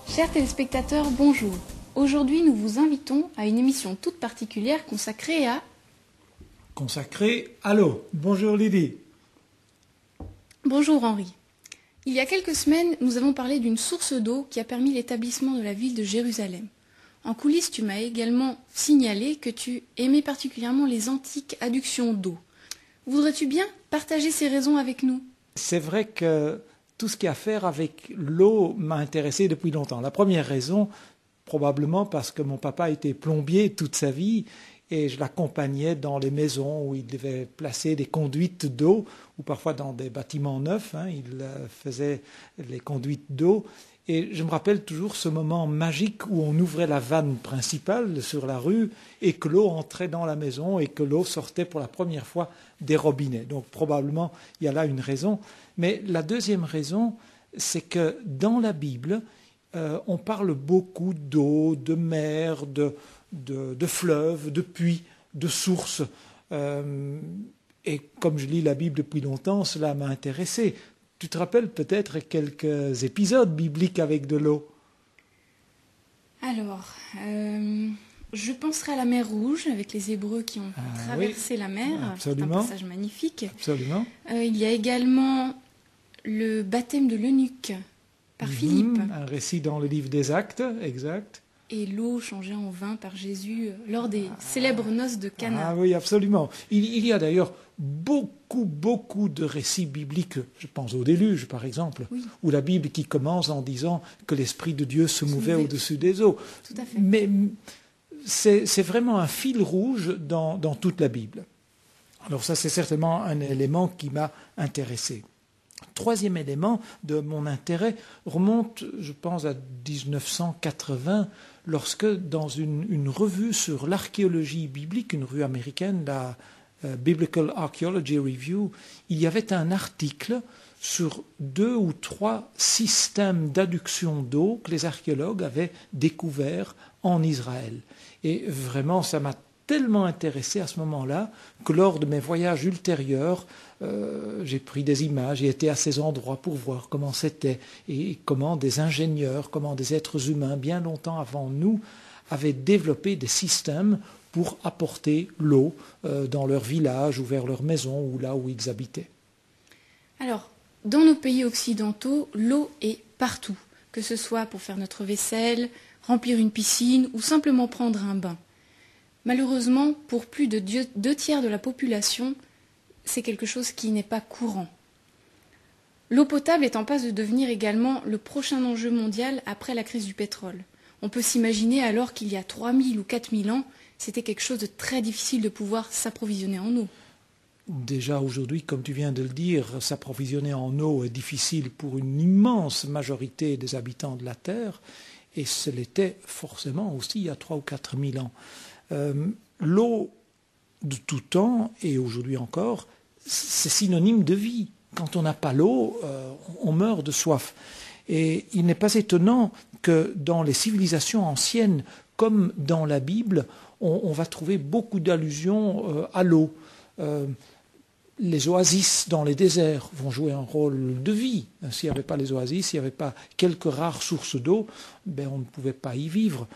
Chers téléspectateurs, bonjour. Aujourd'hui, nous vous invitons à une émission toute particulière consacrée à l'eau. Bonjour Lydie. Bonjour Henri. Il y a quelques semaines, nous avons parlé d'une source d'eau qui a permis l'établissement de la ville de Jérusalem. En coulisses, tu m'as également signalé que tu aimais particulièrement les antiques adductions d'eau. Voudrais-tu bien partager ces raisons avec nous ? C'est vrai que tout ce qui a à faire avec l'eau m'a intéressé depuis longtemps. La première raison, probablement parce que mon papa était plombier toute sa vie et je l'accompagnais dans les maisons où il devait placer des conduites d'eau ou parfois dans des bâtiments neufs. Il faisait les conduites d'eau. Et je me rappelle toujours ce moment magique où on ouvrait la vanne principale sur la rue et que l'eau entrait dans la maison et que l'eau sortait pour la première fois des robinets. Donc probablement, il y a là une raison. Mais la deuxième raison, c'est que dans la Bible, on parle beaucoup d'eau, de mer, de fleuves, de puits, de sources. Et comme je lis la Bible depuis longtemps, cela m'a intéressé. Tu te rappelles peut-être quelques épisodes bibliques avec de l'eau ? Alors, je penserai à la mer Rouge, avec les Hébreux qui ont traversé la mer. Absolument. C'est un passage magnifique. Absolument. Il y a également le baptême de l'eunuque par Philippe. Un récit dans le livre des Actes, exact. Et l'eau changée en vin par Jésus lors des célèbres noces de Cana. Ah oui, absolument. Il y a d'ailleurs beaucoup de récits bibliques, je pense au déluge par exemple, ou la Bible qui commence en disant que l'Esprit de Dieu se mouvait au-dessus des eaux. Tout à fait. Mais c'est vraiment un fil rouge dans toute la Bible. Alors ça, c'est certainement un élément qui m'a intéressé. Troisième élément de mon intérêt remonte, je pense, à 1980, lorsque dans une revue sur l'archéologie biblique, une revue américaine, la Biblical Archaeology Review, il y avait un article sur 2 ou 3 systèmes d'adduction d'eau que les archéologues avaient découverts en Israël. Et vraiment, ça m'a tellement intéressé à ce moment-là que lors de mes voyages ultérieurs, j'ai pris des images et été à ces endroits pour voir comment c'était et comment des ingénieurs, comment des êtres humains, bien longtemps avant nous, avaient développé des systèmes pour apporter l'eau dans leur village ou vers leur maison ou là où ils habitaient. Alors, dans nos pays occidentaux, l'eau est partout, que ce soit pour faire notre vaisselle, remplir une piscine ou simplement prendre un bain. Malheureusement, pour plus de 2/3 de la population, c'est quelque chose qui n'est pas courant. L'eau potable est en passe de devenir également le prochain enjeu mondial après la crise du pétrole. On peut s'imaginer alors qu'il y a 3000 ou 4000 ans, c'était quelque chose de très difficile de pouvoir s'approvisionner en eau. Déjà aujourd'hui, comme tu viens de le dire, s'approvisionner en eau est difficile pour une immense majorité des habitants de la Terre, et ce l'était forcément aussi il y a 3 ou 4 000 ans. L'eau de tout temps, et aujourd'hui encore, c'est synonyme de vie. Quand on n'a pas l'eau, on meurt de soif. Et il n'est pas étonnant que dans les civilisations anciennes, comme dans la Bible, on va trouver beaucoup d'allusions à l'eau. Les oasis dans les déserts vont jouer un rôle de vie. S'il n'y avait pas les oasis, s'il n'y avait pas quelques rares sources d'eau, on ne pouvait pas y vivre.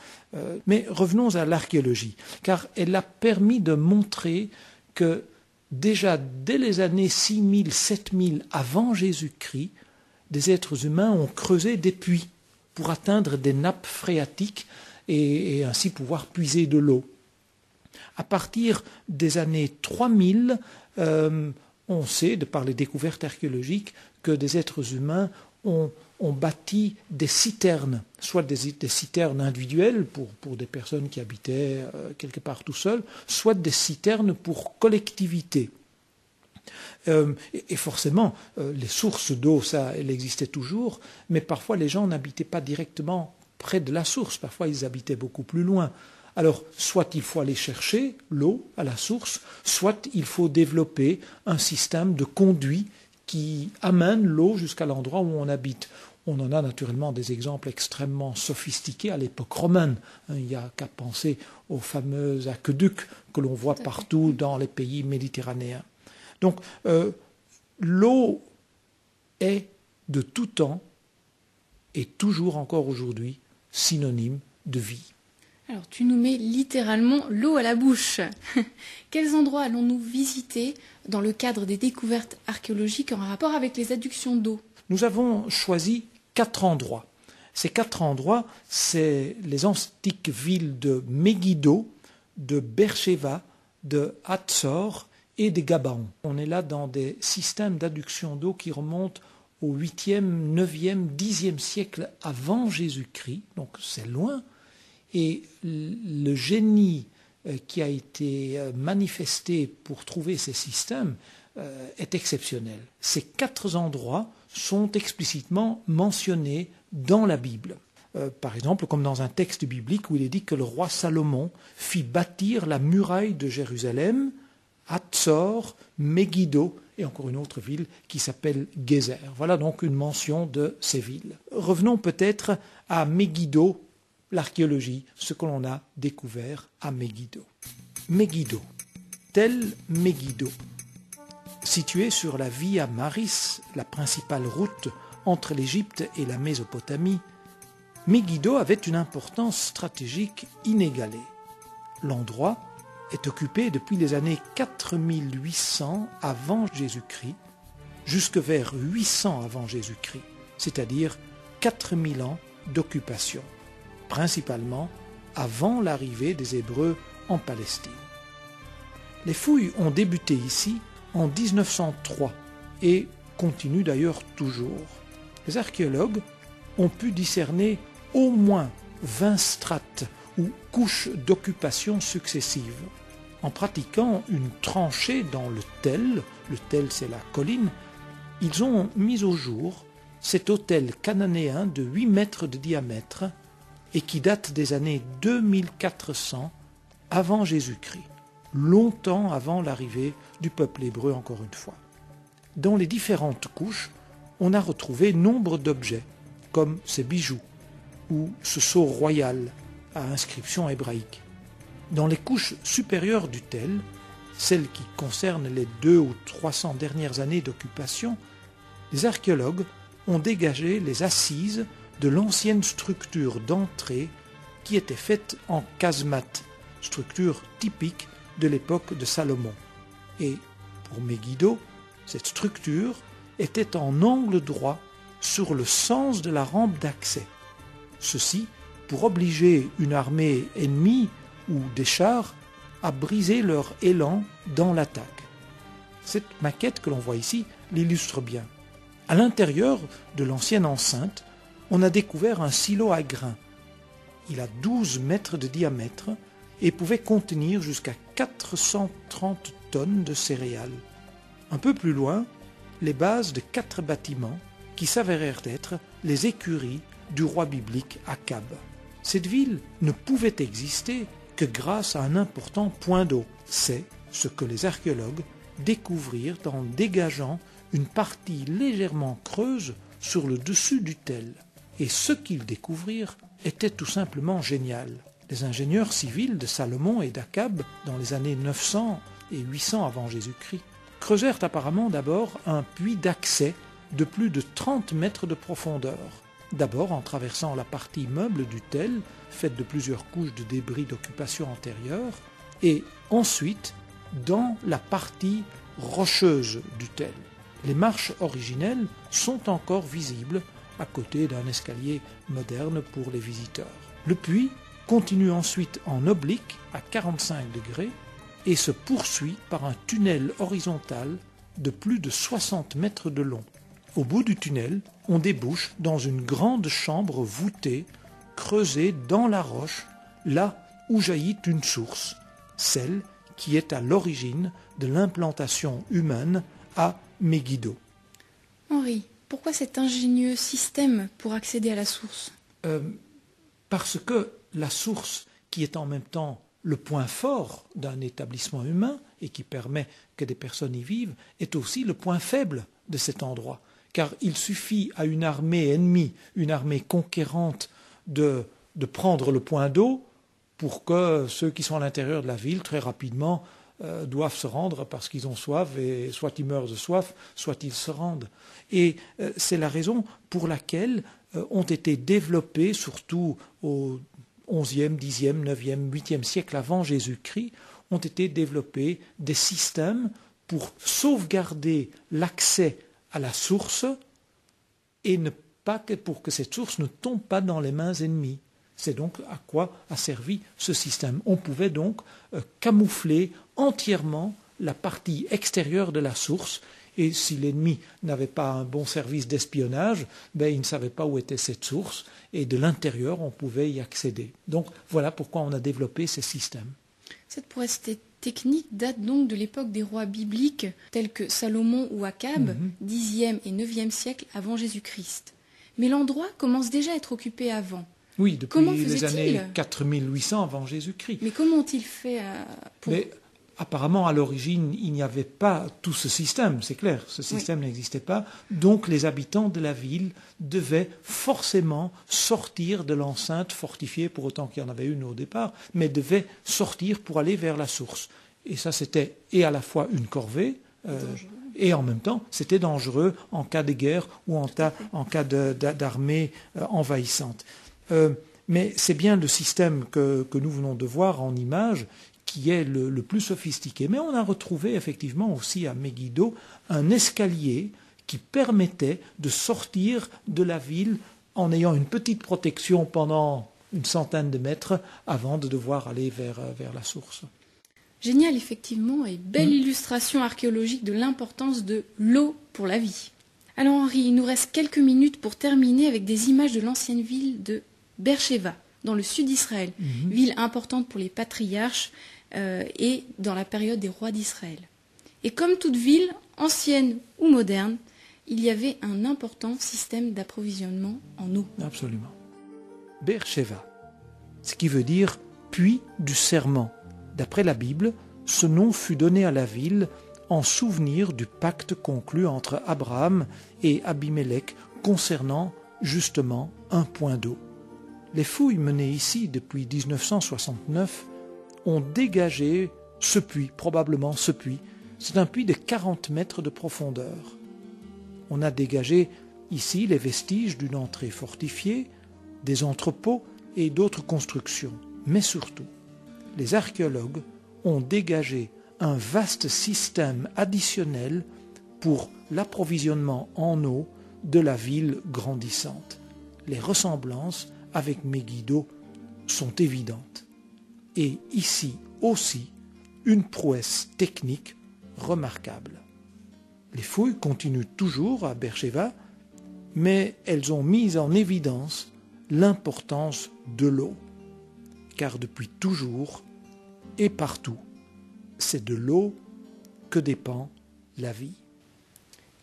Mais revenons à l'archéologie, car elle a permis de montrer que déjà dès les années 6000, 7000 avant Jésus-Christ, des êtres humains ont creusé des puits pour atteindre des nappes phréatiques et ainsi pouvoir puiser de l'eau. À partir des années 3000, on sait, de par les découvertes archéologiques, que des êtres humains ont bâti des citernes, soit des citernes individuelles pour des personnes qui habitaient quelque part tout seuls, soit des citernes pour collectivités. Et forcément, les sources d'eau, ça, elles existaient toujours, mais parfois les gens n'habitaient pas directement près de la source, parfois ils habitaient beaucoup plus loin. Alors, soit il faut aller chercher l'eau à la source, soit il faut développer un système de conduits qui amène l'eau jusqu'à l'endroit où on habite. On en a naturellement des exemples extrêmement sophistiqués à l'époque romaine. Il n'y a qu'à penser aux fameux aqueducs que l'on voit partout dans les pays méditerranéens. Donc, l'eau est de tout temps et toujours encore aujourd'hui synonyme de vie. Alors, tu nous mets littéralement l'eau à la bouche. Quels endroits allons-nous visiter dans le cadre des découvertes archéologiques en rapport avec les adductions d'eau? Nous avons choisi 4 endroits. Ces 4 endroits, c'est les antiques villes de Megiddo, de Beersheba, de Hatzor et de Gabaon. On est là dans des systèmes d'adduction d'eau qui remontent au 8e, 9e, 10e siècle avant Jésus-Christ, donc c'est loin. Et le génie qui a été manifesté pour trouver ces systèmes est exceptionnel. Ces 4 endroits sont explicitement mentionnés dans la Bible. Par exemple, comme dans un texte biblique où il est dit que le roi Salomon fit bâtir la muraille de Jérusalem, Hatzor, Megiddo et encore une autre ville qui s'appelle Gézer. Voilà donc une mention de ces villes. Revenons peut-être à Megiddo, l'archéologie, ce que l'on a découvert à Megiddo. Megiddo, Tel Megiddo, situé sur la Via Maris, la principale route entre l'Égypte et la Mésopotamie, Megiddo avait une importance stratégique inégalée. L'endroit est occupé depuis les années 4800 avant Jésus-Christ jusque vers 800 avant Jésus-Christ, c'est-à-dire 4000 ans d'occupation, principalement avant l'arrivée des Hébreux en Palestine. Les fouilles ont débuté ici en 1903 et continuent d'ailleurs toujours. Les archéologues ont pu discerner au moins 20 strates ou couches d'occupation successives. En pratiquant une tranchée dans le tel c'est la colline, ils ont mis au jour cet autel cananéen de 8 mètres de diamètre et qui date des années 2400 avant Jésus-Christ, longtemps avant l'arrivée du peuple hébreu encore une fois. Dans les différentes couches, on a retrouvé nombre d'objets, comme ces bijoux ou ce sceau royal à inscription hébraïque. Dans les couches supérieures du tel, celles qui concernent les 200 ou 300 dernières années d'occupation, les archéologues ont dégagé les assises de l'ancienne structure d'entrée qui était faite en casemate, structure typique de l'époque de Salomon. Et pour Megiddo, cette structure était en angle droit sur le sens de la rampe d'accès. Ceci pour obliger une armée ennemie ou des chars à briser leur élan dans l'attaque. Cette maquette que l'on voit ici l'illustre bien. À l'intérieur de l'ancienne enceinte, on a découvert un silo à grains. Il a 12 mètres de diamètre et pouvait contenir jusqu'à 430 tonnes de céréales. Un peu plus loin, les bases de 4 bâtiments qui s'avérèrent être les écuries du roi biblique Akab. Cette ville ne pouvait exister que grâce à un important point d'eau. C'est ce que les archéologues découvrirent en dégageant une partie légèrement creuse sur le dessus du tel. Et ce qu'ils découvrirent était tout simplement génial. Les ingénieurs civils de Salomon et d'Akab, dans les années 900 et 800 avant Jésus-Christ, creusèrent apparemment d'abord un puits d'accès de plus de 30 mètres de profondeur. D'abord en traversant la partie meuble du tel, faite de plusieurs couches de débris d'occupation antérieure, et ensuite dans la partie rocheuse du tel. Les marches originelles sont encore visibles à côté d'un escalier moderne pour les visiteurs. Le puits continue ensuite en oblique à 45 degrés et se poursuit par un tunnel horizontal de plus de 60 mètres de long. Au bout du tunnel, on débouche dans une grande chambre voûtée, creusée dans la roche, là où jaillit une source, celle qui est à l'origine de l'implantation humaine à Megiddo. Henri, pourquoi cet ingénieux système pour accéder à la source ? Parce que la source, qui est en même temps le point fort d'un établissement humain et qui permet que des personnes y vivent, est aussi le point faible de cet endroit. Car il suffit à une armée ennemie, une armée conquérante, de prendre le point d'eau pour que ceux qui sont à l'intérieur de la ville, très rapidement, doivent se rendre parce qu'ils ont soif, et soit ils meurent de soif, soit ils se rendent. Et c'est la raison pour laquelle ont été développés, surtout au XIe, Xe, IXe, 8e siècle avant Jésus-Christ, ont été développés des systèmes pour sauvegarder l'accès à la source et ne pas pour que cette source ne tombe pas dans les mains ennemies. C'est donc à quoi a servi ce système. On pouvait donc camoufler entièrement la partie extérieure de la source, et si l'ennemi n'avait pas un bon service d'espionnage, il ne savait pas où était cette source, et de l'intérieur on pouvait y accéder. Donc voilà pourquoi on a développé ces systèmes. Cette prouesse technique date donc de l'époque des rois bibliques tels que Salomon ou Akab, 10e et 9e siècle avant Jésus-Christ. Mais l'endroit commence déjà à être occupé avant. Oui, depuis les années 4800 avant Jésus-Christ. Mais comment ont-ils fait pour... Mais apparemment, à l'origine, il n'y avait pas tout ce système, c'est clair, ce système n'existait pas. Donc les habitants de la ville devaient forcément sortir de l'enceinte fortifiée, pour autant qu'il y en avait une au départ, mais devaient sortir pour aller vers la source. Et ça, c'était et à la fois une corvée, et en même temps, c'était dangereux en cas de guerre ou en cas d'armée envahissante. Mais c'est bien le système que nous venons de voir en image qui est le plus sophistiqué. Mais on a retrouvé effectivement aussi à Megiddo un escalier qui permettait de sortir de la ville en ayant une petite protection pendant une centaine de mètres avant de devoir aller vers la source. Génial, effectivement, et belle illustration archéologique de l'importance de l'eau pour la vie. Alors Henri, il nous reste quelques minutes pour terminer avec des images de l'ancienne ville de Beersheva, dans le sud d'Israël, ville importante pour les patriarches et dans la période des rois d'Israël. Et comme toute ville, ancienne ou moderne, il y avait un important système d'approvisionnement en eau. Absolument. Beersheva, ce qui veut dire « puits du serment ». D'après la Bible, ce nom fut donné à la ville en souvenir du pacte conclu entre Abraham et Abimelech concernant justement un point d'eau. Les fouilles menées ici depuis 1969 ont dégagé ce puits, probablement ce puits. C'est un puits de 40 mètres de profondeur. On a dégagé ici les vestiges d'une entrée fortifiée, des entrepôts et d'autres constructions. Mais surtout, les archéologues ont dégagé un vaste système additionnel pour l'approvisionnement en eau de la ville grandissante. Les ressemblances avec Megiddo sont évidentes. Et ici aussi, une prouesse technique remarquable. Les fouilles continuent toujours à Beersheva, mais elles ont mis en évidence l'importance de l'eau. Car depuis toujours et partout, c'est de l'eau que dépend la vie.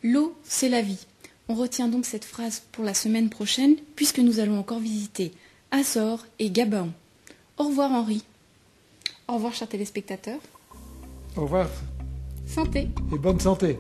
L'eau, c'est la vie. On retient donc cette phrase pour la semaine prochaine, puisque nous allons encore visiter Hazor et Gabaon. Au revoir Henri. Au revoir chers téléspectateurs. Au revoir. Santé. Et bonne santé.